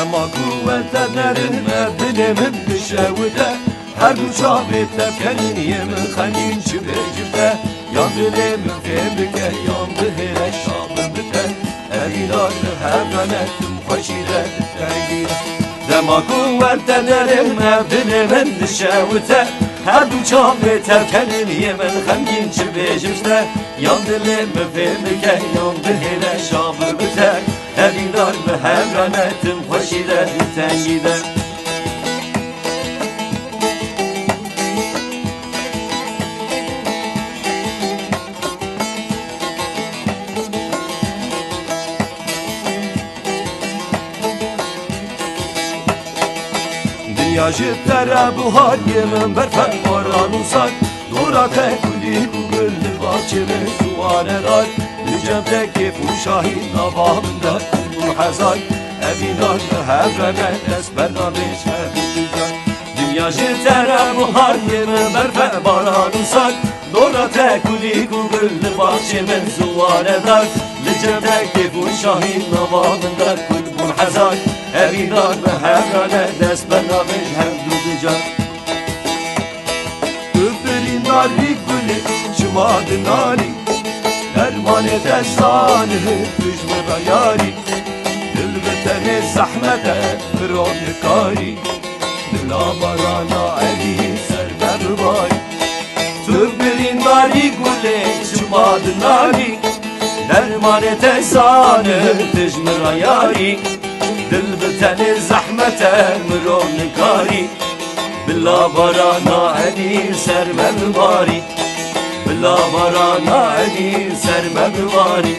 Dema kuvvete nerime bilimin düşevde her bu çabette kendinimin xanin çübecirde yan dilimin febrike yandı hele şabı biter elinarlı hevenetim hoşire tengir Dema kuvvete nerime bilimin düşevde her bu çabette kendinimin xanin çübecirde yan dilimin febrike yandı hele şabı biter elinarlı hevenetim hoşire tengir Dünya jittere bu halyemin berfen varan uzak Dura tekuli gülü bahçemi suvane dar Lücemdeki bu şahin navamında kulur hazay Evinar hevrene esbernabeş hevdüzak Dünya jittere bu halyemin berfen varan uzak Dura tekuli gülü bahçemi suvane dar Lücemdeki bu şahin navamında kulur hazay Evinar ve hevrane dest benabeş hevdüzak Öbürü nari gülü çımadı nari Derman-ı destanı tücmüra yari Dülbeteni zahmete fironi kari Dila barana eli serber bay Öbürü nari gülü çımadı nari Derman-ı destanı tücmüra yari دل بتنی زحمت مرون کاری بلا برانا علی سر مباری بلا برانا علی سر مباری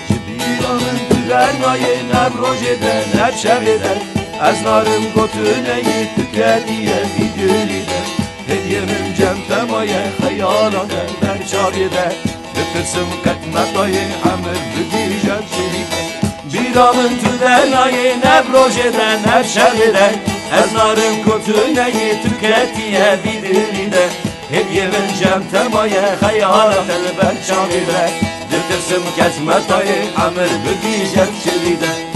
جبیران ترنای نب روجده نب شبده از نارم گتونه تکدیه بیدولیده هدیه من جم تمایه خیالانه برچاریده بترسم قدمتای حمر بدیجت شریفه Biramın tüdenayı neb rojeden neb şebeden Ez narın kötüneyi tüketiye bidiride Hep yemin cem temaye hayalat elbet çabide Dürtürsüm kesmetayı amir bükicet şiride